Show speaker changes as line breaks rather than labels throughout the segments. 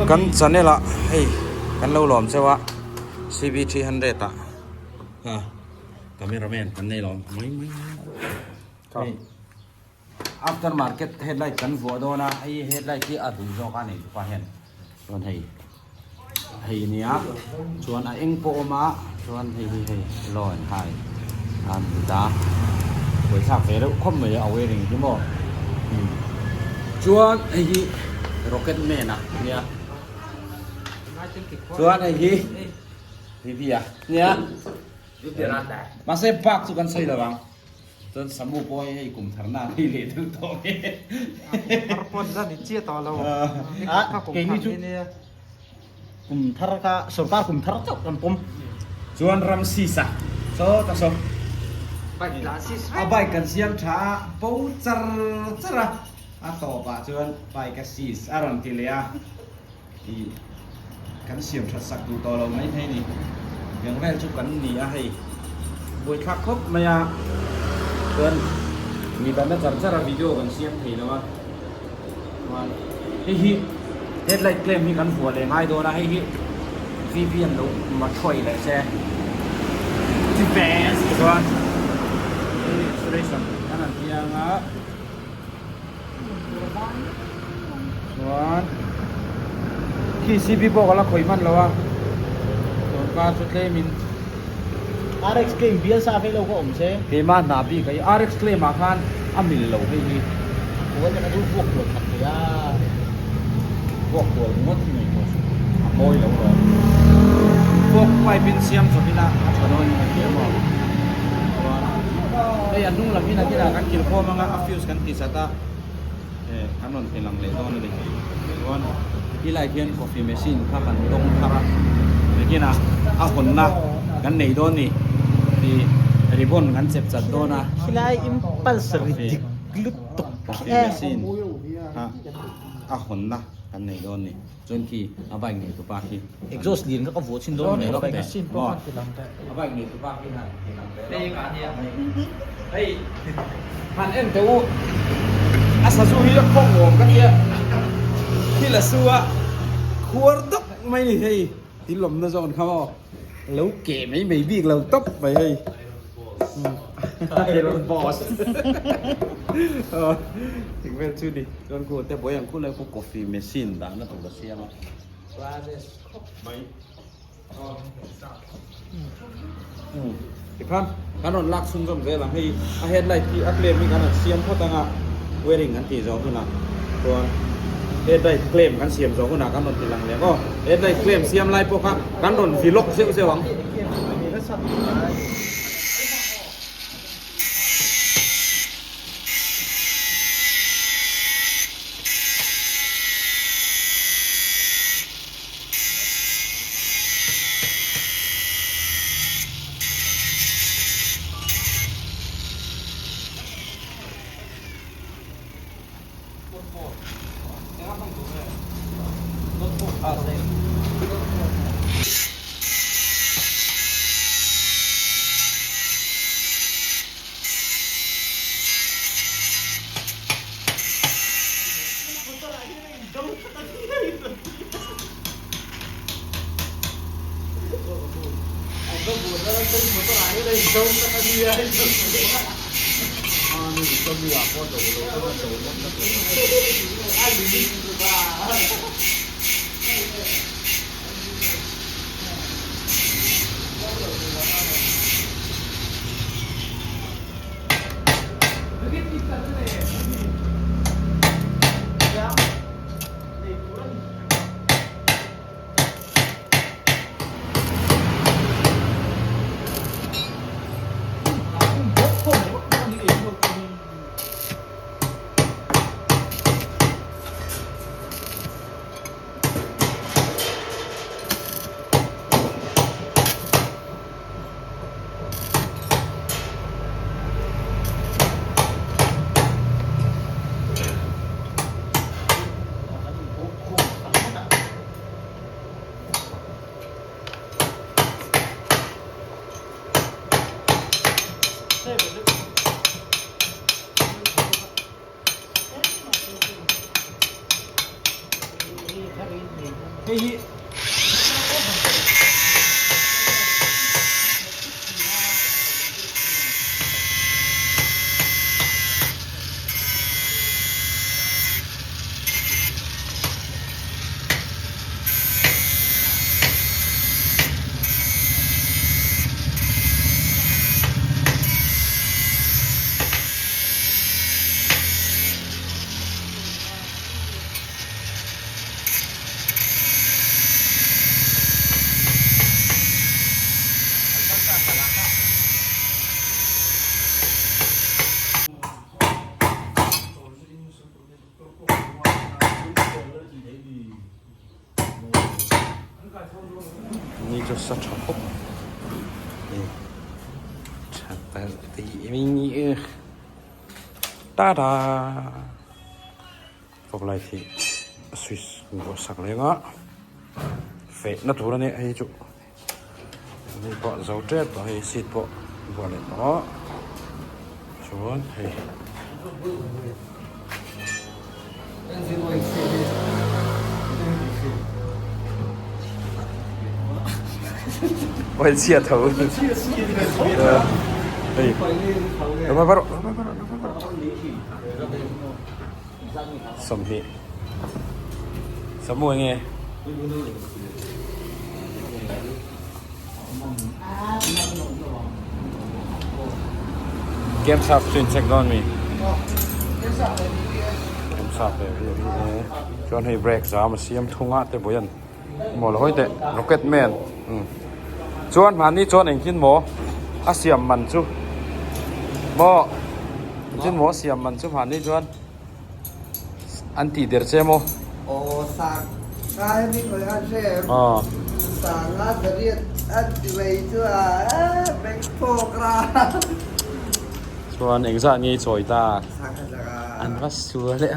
กันจันนี่ละเฮ้ยกันเราหลอมใช่วะ CB300 อ่ะก็ไม่ระเบิดกันนี่หลอมไม่ครับ after market headlight กันหัวโดนะไอ้ headlight ที่อาดูจอกันนี่ฟ้าเห็นส่วนให้เนี่ยส่วนไอ้เอ็งโปมาส่วนให้ลอยให้ดูตาไว้ฉากเฟรคอมไม่เอาไว้ถึงที่บ่ส่วนไอ้ rocket man นะเนี่ยส่วนไอ้พี่อ่ะเนี่ยมาเซฟปักสุกันใส่ระวังจนสมุปอยให้กลุ่มธนาที่เหลือทั้งตัวนี้
พอจะนิจเจียต่อเรา
เก่งที่สุดกลุ่มทารกะสุภาพกลุ่มทารกะกันผม
ส่วนรำซีซ่าโซ่ตะโซ่
ไปลาซิส
เอาไปกันเสียมช้าปูจระต่อป่ะส่วนไปกันซีสอารมณ์ที่เหลือที่กันเสียมช้าสักดูต่อเราไม่ให้นี่อย่างแรกชุดกันนี่ให้บวยคักครบมาya danมีแบบนั้นcara video kan siap thì nó mà hi headlight claim hi kan phua le ngai do na hi VPN lo ma thoi le se the best one illustration kanan dia nga one ki CB bo kala khoi man lo wa ton ka su claim in
RX claim biar sa akin ko umse
kema nabi kai RX claim akan amil lo hi
ko na du buok buok khat ya
buok buok ngot ni ko moi lo ro buok pai bin siam so bina anon ni mo ai anung la bina kira kan kil ko mga afuse kan ti sata anon tilang le don ni won ilai hian coffee machine kha kan dong thara lekina a hon na kan nei don ni di ribon kan sep chat do na
hilai impulse ridik lutuk
mesin a hon na kan nei don ni chon ki abai ngi tu pa ki
exhaust lin ka vo chin do ne lo
ไปซินพวกที่หลังแต่
abai ngi tu pa ki na
ได้การเนี่ย
hey han en tu asa su hi khong ngom ka kia ki la suwa khuar dok mai ni hey ti lom na zon khamo lâu kể mấy việc lâu tóc vậy ơi hay là boss thì quen chưa đi con cô te bố em cô lấy cô coffee machine đã nó tổng là xe mà mấy thì phan cái nó lạc xuống trong cái là hay headlight thì ác lên với cái là xiêm thoát tăng à wedding anh thì gió thế nào còn headlight claim kan siam zo kuna kan non tilang le ko headlight claim siam lai po ka kan non filok se wang ฮ้ยนี่จะสักช็อปนี่ชัดแต่ตีมีตาดาพวกอะไรที่สวิสก็สักเลยงะเฟะนั่นตัวนี้ไอ้จุนี่ปะเจ้าเจ็ดปะไอ้สิทธิ์ปะบัวเลยปะชวนเฮ้ย我接头，哎，来吧，什么？什么玩意？Game shop twin check on me. Game shopเลยจนให้เบรกสามเสียมทุ่งอ่ะแต่บ่ยันหมดเลยแต่ Rocket Man ชวนผ่านนี้ชวนเองกินหมูอาเสียมมันจุหมูกินหมูเสียมมันจุผ่านนี้ชวนอันตีเดือดใช่ไหม
โอ้สักกายนี่ก็ยังเชฟ
อ๋อ
สังอาเรียนอันที่ไปชั่วแบงโฟกรา
ชวนเองสักงี้สวยตา
สักอะไร
อันว่าสวยเลย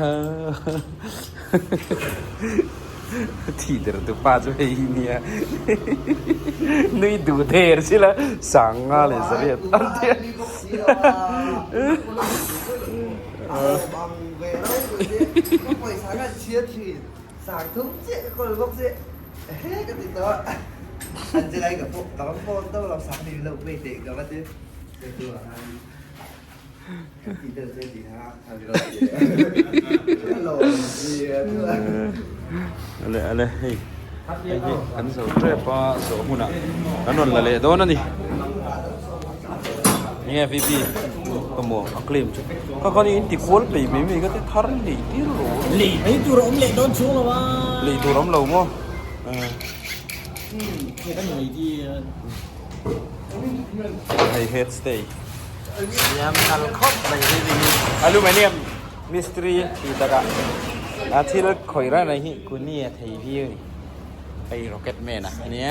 ที่เดือดตัวป้าจะไปเนี่ยนุ้ยดูเทอร์สิละสั่งอะไรสิเรียอันเดีย
บางเวลาก็ไปสังกันเชียร์ทีสังทุกเจ้าคนก็เจ้าเฮ้ยก็ติดต่ออันจะไรกับพวกกับพวกต้องเราสังดีเราไม่เด็กกับว่าเจ้าตัวที่เดินเส้นดีนะทำเราดีฮัลโหลดี
อะไรเฮ้ยอันสูงเรียบปะสูงหุ่นอ่ะอันนั้นละเลยโดนนั่นนี่นี่ไงพี่ก็มัวอักลิมชุก็คนนี้ติดโคลปีไม่มีก็ติดทาร์ลีที่รู้
ลีไอ้ตัวผมเล็กโดนชูแล้ววะ
ลีตัวล้มเหลวมั้ง
เกี่ยวกับหน่วยที่
ไฮเฮดสเตย์
ยามอัลคอปไปที่นี่
อลูมิเนียมมิสตรีที่ตะกะอาที่เราคอยร้านอะไรที่คุณนี่ไทยพี่ไอ้ร็อกเก็ตแมนอ่ะอันนี้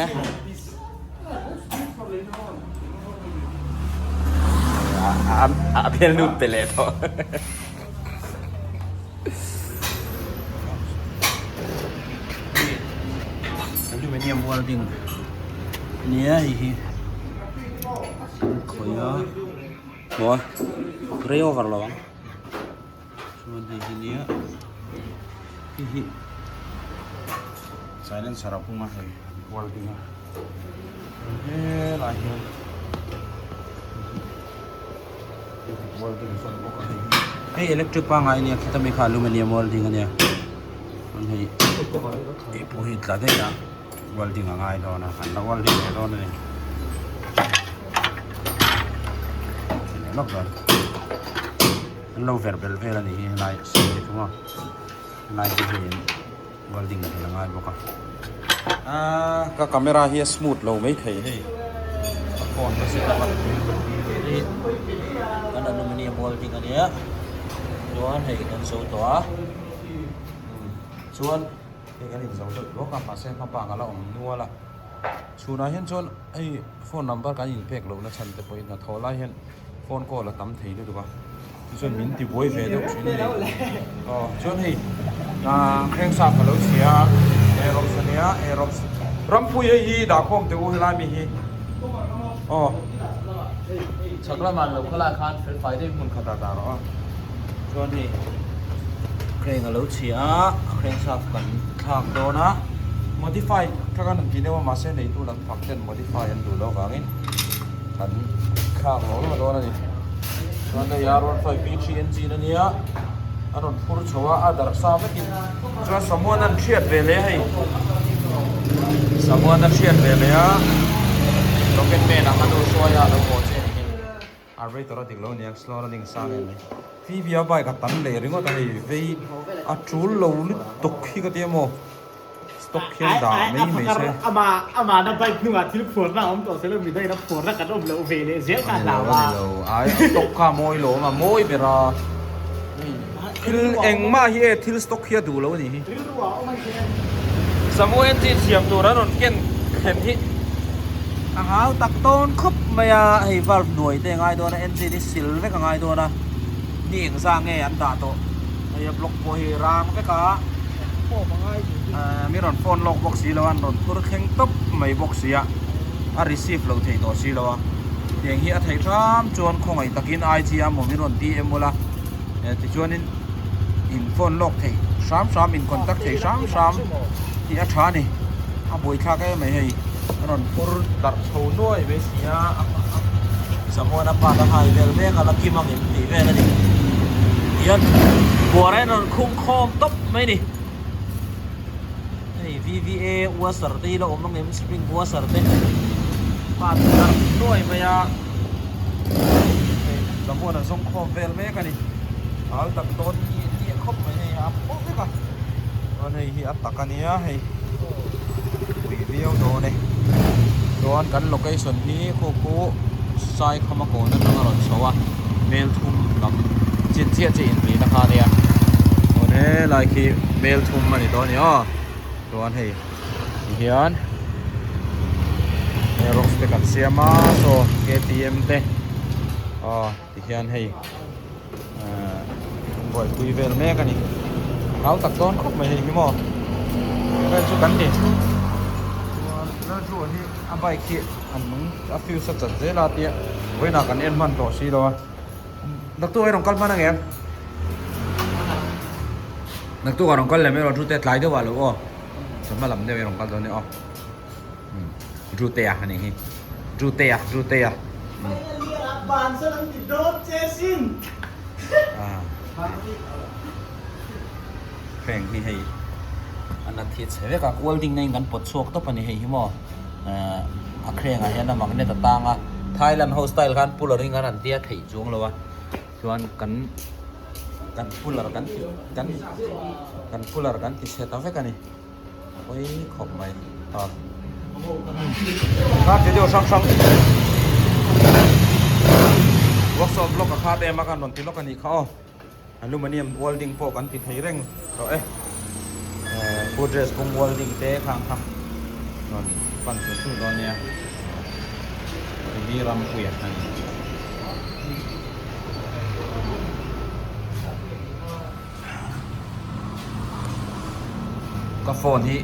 เป็นรูปไปเลยท่อ
อลูมิเนียมวอลดิ้งเนี่ยอีขอยอ่ะ
บัวเรียวกันหรอ
ส่วนที่นี้
ฮิsilent สารพัดมาให้วอลดิ้งเฮ้ยหลายคนวอลดิ้งส่วนบุคคล
เฮ้ยอิเล็กทริกปังไงเนี่ยคิดว่ามีค่าอลูมิเนียมวอลดิ้งกันเนี่ยมันให้พวกฮิตละได้นะวอลดิ้งง่ายดอนะหันแล้ววอลดิ้งดอนะเนี่ยล็อกดอนเราเวอร์เบลเวลานี่นายสิ่งที่ทุ่งนายที่เห็นวอลดิ้งเป็นง่ายบุก
ก็กล้องราเฮียสมูทเราไม่เคยให้
ฟอนก็เสร็จแล้วนี่กันอลูมิเนียมวอลดิ้งอันนี้ส่วนให้กันโซ่ตัวส่วนให้กันอีกสองตัวลูกกับมาเส้นมาปังกันแล้วนัวละส่วนนั้นเห็นส่วนไอ้โฟนนัมเบอร์การยิงเพกเรานะฉันจะไปนะโทรไล่เห็นโฟนก็ละตั้มทีด้วยถูกป่ะส่วนมินติบวยเฟดส่วนนี้อ๋อส่วนให้เครื่องซักกับเราเสียเอรอบเสียเอรอบรำพูยฮีดาคมเตอุฮิลามีฮีอ๋อชักละมันเราขลาคานเฟรไฟได้มุนขตาตาหรอส่วนนี้เครื่องกับเราเสียเครื่องซักกันทางโดนะ modify ถ้ากันกินได้ว่ามาเส้นในตู้หลังผักเส้น modify อันดูแล้วกันฉันข้าวของเราโดนนี่ตอนนี้ยารถไฟ PGNG นั่นเนี่ยอันนั้นพูดชัวร์อาดักซาไม่กินจะสมวนนั้นเชียดเวลเลยสมวนนั้นเชียดเวลเลยเราเป็นเมนักดูชัวร์ยาเราโคเชนอาร์เรตัวเราติดแล้วเนี่ยสโลว์นิ่งสร้างเองที่พี่เอาไปกับตันเลยริงว่าแต่ไปอัดจูโลลุตกขี้ก็เตี้ยโมสต็อกเขียนด่าไม่ใช่
อามานั่นไปหนึ่งอาทิตย์ฝนเราผมตัวเซเลบมีได้นะฝนแล้วกันอมเลวเวเลยเสียการด่าว่า
ไอ้ตกข้าโมยโลมาโมยเปล่าทิลเองมาเฮียทิลสต็อกเฮียดูแล้วนี่สมุนที่เสียมตัวนั้นนนเก่งเห็นที่อาหารตักต้นคบมาให้วัลหน่วยแต่ง่ายตัวนะเอ็นซีนี่สิลไม่ก็ง่ายตัวนะนี่เองสร้างไงอันตาโตไอ้บล็อกโบฮีรามก็กะมีรอนโฟนล็อกบ็อกซี่แล้วอันรอนตัวแข็งต๊บไม่บ็อกซี่อ่ะรีซีฟเราเทตัวซี่แล้วอย่างเฮียไทยทามจวนคงไอ้ตะกินไอจีมมีรอนดีเอ็มโมละที่จวนนี่อินโฟนล็อกเทสามอินคอนแทคเทสามที่อัฐานี่อ่ะบอยค่าก็ไม่ให้รอนพูดตัดโชว์ด้วยเวสีอ่ะสมมติว่าปาตะไคร้เวลเวกันแล้วกินมังเห็นตีเวกันดิยันบัวไรรอนคุ้มคอมต๊บไม่ดิVVA วัวสร์ตีแล้วผมต้องเน้นสปริงวัวสร์ตีปาดด้วยไปอ่ะสมมติว่าส่งคอมเวลเมกันนี่เอาตัดต้นที่ครบไม่ให้ครับโอ้ยก่อนตอนนี้อัตตะกันนี้ให้รีวิวโดนเลยโดนกันโลเคชั่นนี้คู่ใส่เข้ามาก่อนนั่นต้องอร่อยชัวร์เมลทุ่มกับจีนปีนะคะเนี่ยวันนี้ไลค์เมลทุ่มมาในตอนนี้อ๋อตัวนี้เฮียนรถสเตกันเสียมาโซ่ KTM เต้ที่เฮียนให้บ่อยคุยเวลแม่กันนี่เขาตักต้นครบไม่ใช่พี่หมอได้ชุดกันดิแล้วชุดนี้อันใบขี้อันมึงอัพฟิวสัจจะเจลาเตียไว้หนักกันเอ็นมันต่อชีแล้วนักตัวไอ้รองกันมานั่งเองนักตัวรองกันเลยไม่รอชุดเตะไหลเท่าไหร่หรอกสมัยลำเดียวรองกันตัวนี้อ๋อรูเตียนี่รูเตีย
บานสลังติดโดดเจสิน
แข่งที่ให้อันนั้นที่เสวกับวอลดิ้งในกันปวดโชคตัวปนให้หิมอักเคร่งอะไรนั่นมันเนี่ยต่างไทยแลนด์โฮสไตล์กันพูดอะไรกันอันเดียไทยจวงเลยวะชวนกันพูดอะไรกันพูดอะไรกันที่เสตาเฟกันนี่โอ้ยขอบไปครับเดี๋ยวช่างวอล์กซอฟล็อกกับคาเดมากันนนติล็อกกันอีกเขาอลูมิเนียมวอลดิ้งโปกันติดให้เร่งเขาบูเดรสกงวอลดิ้งเตะข้างนนปั่นสุดๆตอนเนี้ยมีรำเกียรติก็โฟนที่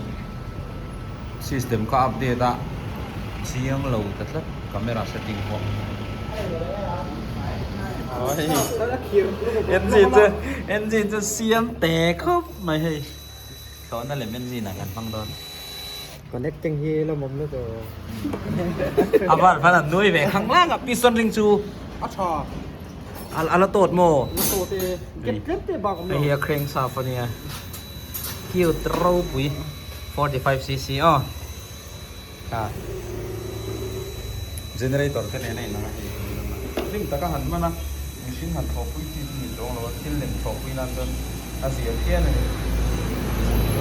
ซิสเต็มก็อัปเดตอะเสียงเราตัดแล้วกล้องเซตติ้งพอเอ็นจีจะเสียงแตกครับไม่ให้ตอนนั้นเลยเอ็นจีน่ะกันฟังตอน
ก่อนเล็กจังเย่แล้วผมแล้วก็
อาบ้านพันนุ่ยแบบข้างล่างอะปีซอนริงจู
อัชชา
อัลโตดโม
โตเตเก็บเตบอกผม
เฮียเคร่งซาฟเนียคิวตรูปุย45cc อ๋อเจเนเรเตอร์แค่ไหนนะลิงตะกันหันมานะมิชินหันทอปุยที่มีตรงแล้วที่เล่นทอปุยนั่นจนอาเซียเทียนนี่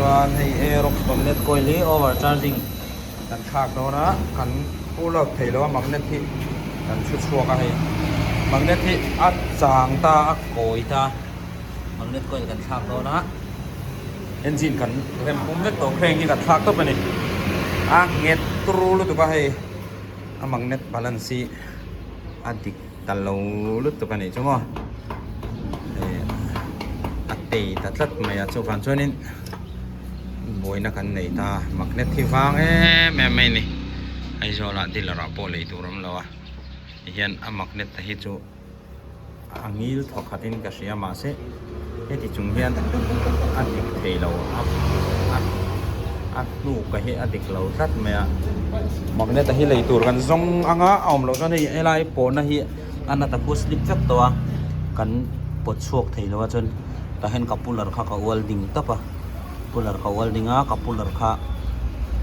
วันให้เอร็อกส์เน็ตโกยลี่โอเวอร์ชาร์จิงกันฉากโดนนะกันผู้เลิกเทแล้วว่ามังเน็ตที่กันชุดชัวกันให้มังเน็ตที่อัดจางตาอัดโกยตามังเน็ตโกยกันฉากโดนนะเอนจินกันเต็มผมเล็กตัวเคร่งที่กันฉากตัวไปนี่เงียตรูลุตัวไปให้มังเน็ตบาลานซ์อัดติตลอดลุตัวไปนี่ใช่ไหมอัดตีตัดลัดไม่อัดชวนชวนนี่บอยนักกันนี่ตามังเน็ตที่ฟังแม่นี่ไอ้โซลาที่เรารับโปรเลยตัวรำเราเห็นมังเน็ตที่จูงี้ถอดขัดอินกับเสียมาเสที่จุงเฮียนอันที่เทเราอั nu ka hi adik lo rat me a magnet hi lei tur kan zong anga om lo kan hi elai po na hi anata ku slip vek to a kan pot chuak thei lo chon ta hen kapular kha ka welding tapa pular ka welding a kapular kha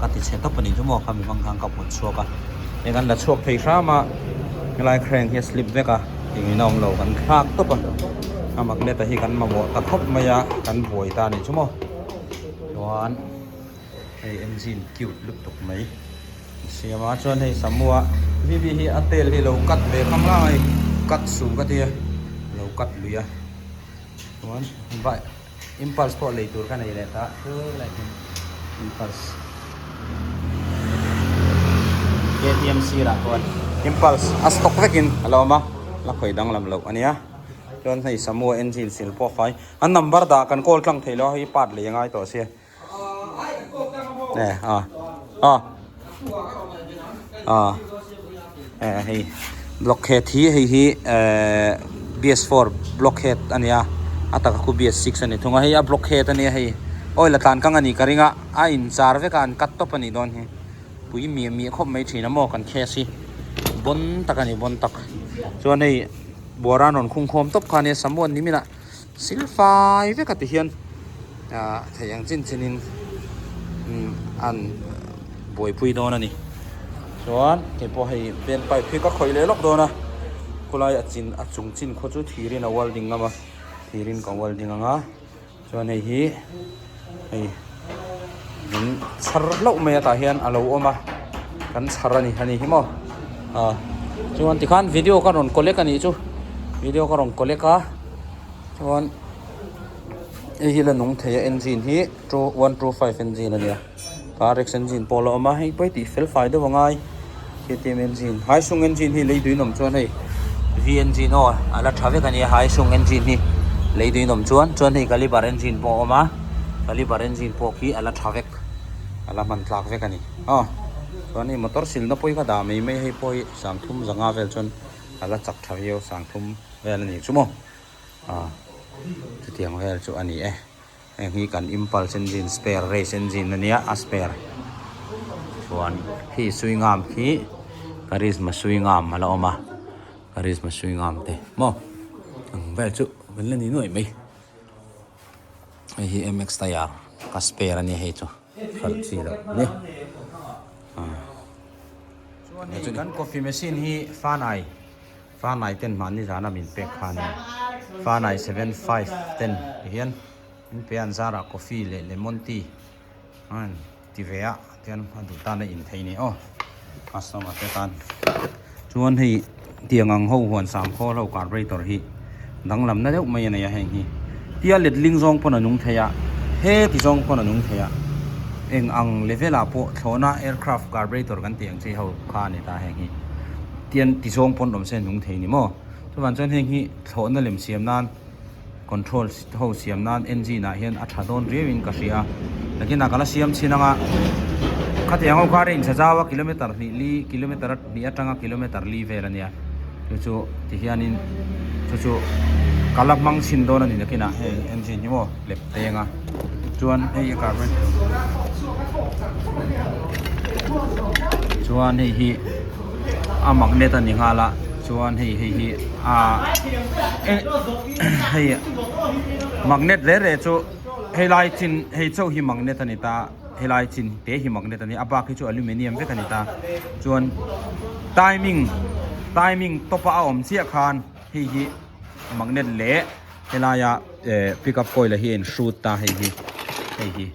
ka ti che tap ni jumo kha mi bang khang ka pot chuak a egan la chuak thei kha ma elai khreng hi slip vek a tingi nom lo kan khak tapa a magnet hi kan ma bo ta khop ma ya kan boi ta ni jumo chuan ei engine cute luk tuk mai siama chuan hei samua vv hi atel hi lo kat ve kham lai kat su ka tia lo kat luya chuan vai impulse po lei tur ka nei le ta lai impulse KTM sira chuan impulse a stock vekin alo ma la khoi dang lam lo ania chuan hei samua engine sil po fai an number da kan call tlang theilo hi pat le ngai to se nè hey blockhead hi BS4 blockhead ania ataka ku BS6 ani thunga hi a blockhead ania hi oil tan kang ani karinga a in char ve kan kat to pani don hi pui mi khop mai thina mo kan khesi bon takani bon tak chuan hei boran on khung khom top khane samon nimina silfai ve ka ti hian thayang chin chinin an boi pui don ani chuan ke po hei pen pai phi ka khoi le lok dona kulai achin achung chin kho chu thirin a welding ama thirin ka welding anga chuan hei hi hei in char lo me ta hian alo oma kan charani hani hi mo chuan ti khan video ka ron collect ani chu video ka ron collect ka chuan hi la nung theya engine hi 125 engine ania car engine polo ma hi pai ti fel fai do wangai KTM engine hai sung engine hi leidui nom chuan hei V engine o ala traffic ani hai sung engine hi leidui nom chuan hei caliber engine po ma caliber engine po ki ala traffic ala man tlak vek ani chuan hi motor sil na poi ka da mai mai hei poi sang thum zanga vel chuan ala chak thavio sang thum vel ani chumo tiang vel chu ani hi kan impulse engine spare race engine ania a spare chuan hi swingam hi charisma swingam hala oma charisma swingam te mo vel chu vel ni noi mai hi MX tayar ka spare ani hei chu khal chi la ni chuan kan coffee machine hi fanai ten man ni jana min pek khan fanai 7510 hian in pian zara coffee le lemon tea an tivea tian adu ta na in theini customer te tan chuan hei tiangang ho huan sam kho lo carburetor hi danglam na deuh mai ania heng hi tia let ling zong pon anung theya he ti zong pon anung theya eng ang level a po thona aircraft carburetor kan tiang chi ho kha ni ta heng hi tian ti zong pon dom se nung theini mo chuan chuan heng hi thona lem siam nan control ho siam nan engine a hian a thadon rewin ka ria lakin akala siam chinanga khatiang ho khare in sajawa kilometer ni atanga kilometer li velania chu ti hianin chu kalak mang sin don ani nakina he engine hi mo lep tenga chuan hei carbon chuan hei a magnet ani ngala chuan hei magnet le chu hei lai chin hei chau hi magnet ani ta hei lai chin te hi magnet ani aba khi chu aluminium ve kani ta chuan timing topa a om chia khan hi magnet le helaya pickup coil hi en shoot ta hei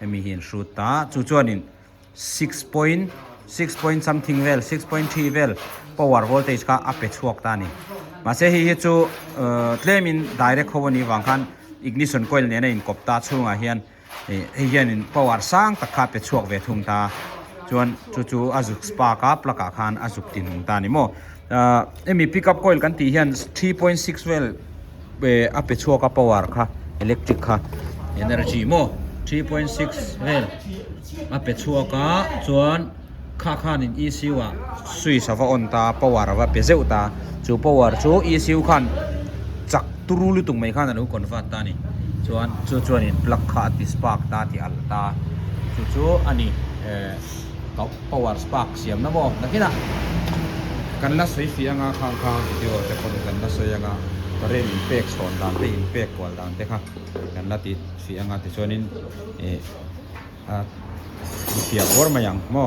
emi hi en shoot ta chuan in 6 point something vel 6.3 vel power voltage ka ape chuak ta ni ma se hi chu claim in direct khowani wang khan ignition coil ne na in kopta chunga hian hian in power sang takha pe chuak ve thung ta chuan chu azuk spark a plaka khan azuk tin hung ta ni mo emi pickup coil kan ti hian 3.6 vel be ape chuak a power kha electric kha energy mo 3.6 vel ape chuak a chuan khan in ECU a sui sava on ta power wa pe zeu ta chu power chu ECU khan chak turulu tung mai khan anu convert ta ni chuan in plug kha ti spark ta ti al ta จู่ๆอันนี้ก็ power spark เสียมนะบ่ตะกี้น่ะกันละสวยเสียงข้างๆเดียวแต่คนกันละสวยงก็เรียนอินเปกสอนดานไปอินเปกกว่าดานเด้ค่ะกันละติดเสียงแต่ชวนนี้เสียบอร์มาอย่างมั่ว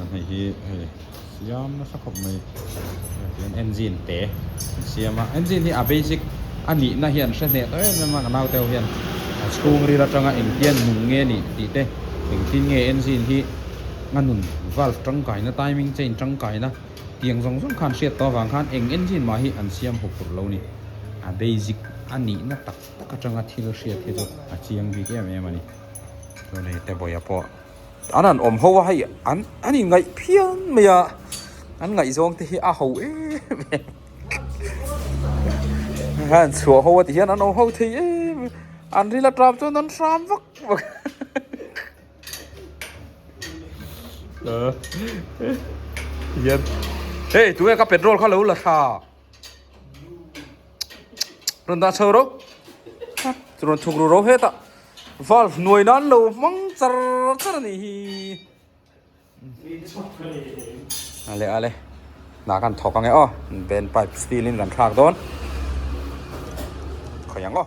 ให้เสียมนะสักคนไม่เป็นเอนจินเตะเสียมาเอนจินที่เบสิกอันนี้น่าเห็นเส้นเน็ตมันน่าเตาเห็นสกูงรีละจังอินเดียนมุงเงี้ยนี่ตีเตะถึงที่เงี้ยเอนจินที่งั้นนุ่นวาล์วจังไก่นะไทมิ่งเชนจังไก่นะเตียงสองส่วนขันเสียต่อวางขันเอนจินมาให้อันเสียมหกตัวเรานี่เบสิกอันนี้น่าตักจังที่เราเสียที่ตัวเชียงวีเดียมันนี่ตัวนี้แต่บ่อยพออันนั้นอมเขาว่าให้อันนี้ไงเพี้ยนไม่อะอันไงซองที่เขาฮันชัวเขาว่าที่อันนั้นเขาที่อันที่ละตราบจนนั้นสามวักเย็นเฮ้ยตัวก็เป็นโรลเขาเลยละค่ะรอนตาเชอร์รอนถูกรู้เหตุวอลหน่วยนั้นเรามังจะนี่อะไรหนากันถอกกันไงอ้อเป็นไปสตีลินกันทรากโดนขอยังก็